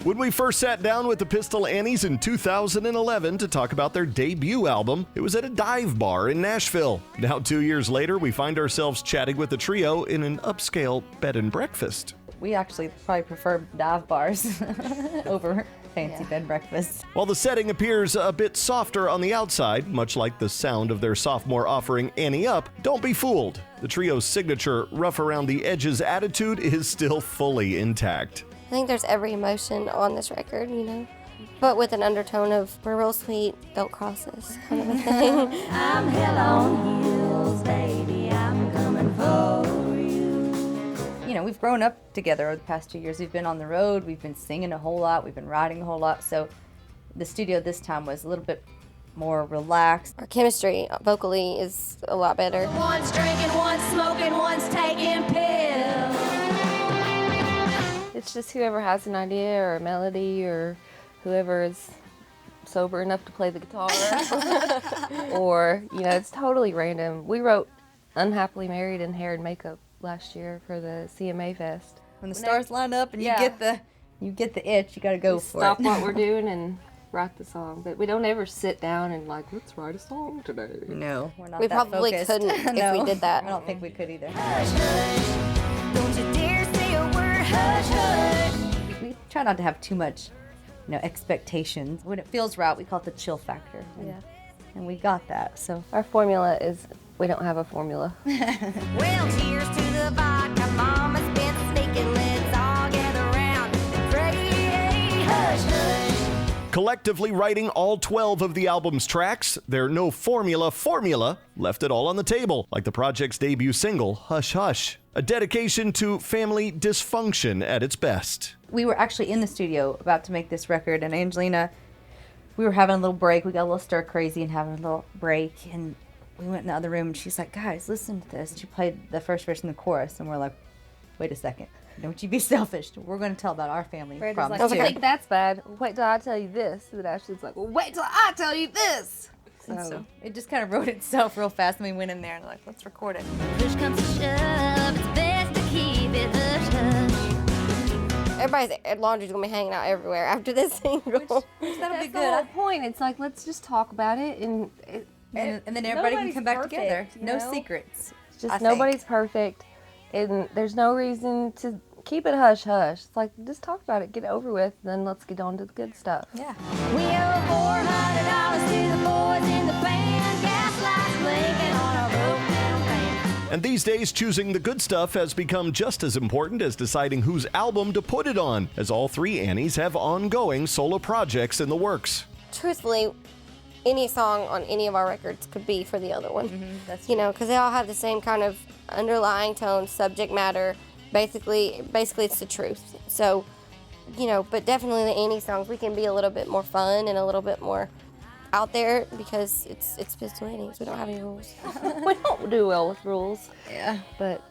When we first sat down with the Pistol Annies in 2011 to talk about their debut album, it was at a dive bar in Nashville. Now 2 years later, we find ourselves chatting with the trio in an upscale bed and breakfast. We actually probably prefer dive bars over fancy bed breakfasts. While the setting appears a bit softer on the outside, much like the sound of their sophomore offering Annie Up, don't be fooled. The trio's signature rough around the edges attitude is still fully intact. I think there's every emotion on this record, but with an undertone of we're real sweet, don't cross us kind of a thing. I'm hell on heels, baby, I'm coming for you. We've grown up together over the past 2 years. We've been on the road, we've been singing a whole lot, we've been writing a whole lot, so the studio this time was a little bit more relaxed. Our chemistry vocally is a lot better. One's drinking, one's smoking, one's taking pills. It's just whoever has an idea or a melody or whoever is sober enough to play the guitar. Or, it's totally random. We wrote Unhappily Married in Hair and Makeup last year for the CMA Fest. When the stars line up and you get the itch, you gotta go for Stop it. what we're doing and write the song. But we don't ever sit down and let's write a song today. No, we're not We that probably focused. couldn't if we did that. I don't think we could either. Hush, hush, don't you dare say a word, hush, hush. We try not to have too much, expectations. When it feels right, we call it the chill factor. And we got that, so. Our formula is we don't have a formula. Well, cheers to the vodka, mama's been sneaking, let's all gather round and pray, hush, hush. Collectively writing all 12 of the album's tracks, their no formula left it all on the table, like the project's debut single, Hush Hush, a dedication to family dysfunction at its best. We were actually in the studio about to make this record, and Angelina, we were having a little break. We got a little stir crazy and having a little break, and we went in the other room, and she's like, guys, listen to this. She played the first verse and the chorus, and we're like, wait a second. Don't you be selfish. We're going to tell about our family problems, Like, too. I think that's bad. Wait till I tell you this. And Ashley's like, well, wait till I tell you this. So it just kind of wrote itself real fast, and we went in there and like, let's record it. Push comes to shove, it's best to keep it hush, hush. Everybody's laundry's gonna be hanging out everywhere after this single. That'll be That's good. the whole point. It's like, let's just talk about it. And And then everybody can nobody's come back perfect, together. you No know? secrets. it's just I think. nobody's perfect. And there's no reason to keep it hush hush. It's like, just talk about it, get it over with, then let's get on to the good stuff. Yeah. We owe $400 to the boys in the band, gas lights blinking on our broke down van. And these days, choosing the good stuff has become just as important as deciding whose album to put it on, as all three Annies have ongoing solo projects in the works. Truthfully, any song on any of our records could be for the other one. That's Because they all have the same kind of underlying tone, subject matter. Basically, it's the truth. So, but definitely the Annie songs, we can be a little bit more fun and a little bit more out there because it's Pistol Annies. We don't have any rules. We don't do well with rules. Yeah. But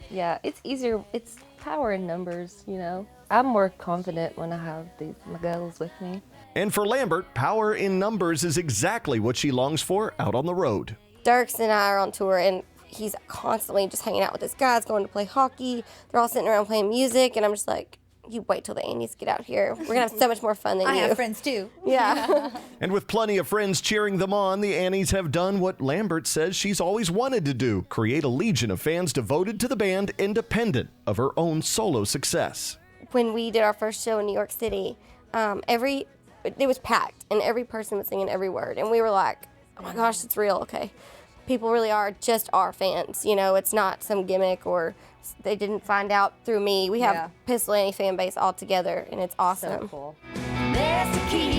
yeah, it's easier. It's power in numbers, I'm more confident when I have my girls with me. And for Lambert, power in numbers is exactly what she longs for out on the road. Dirks and I are on tour, and he's constantly just hanging out with his guys, going to play hockey. They're all sitting around playing music, and I'm just like, you wait till the Annies get out here. We're going to have so much more fun than I you. have friends too. Yeah. And with plenty of friends cheering them on, the Annies have done what Lambert says she's always wanted to do, create a legion of fans devoted to the band independent of her own solo success. When we did our first show in New York City, it was packed, and every person was singing every word. And we were like, oh my gosh, it's real, okay. People really are just our fans. It's not some gimmick or they didn't find out through me. We have Pistol Annie fan base all together, and it's awesome. So cool. Best to keep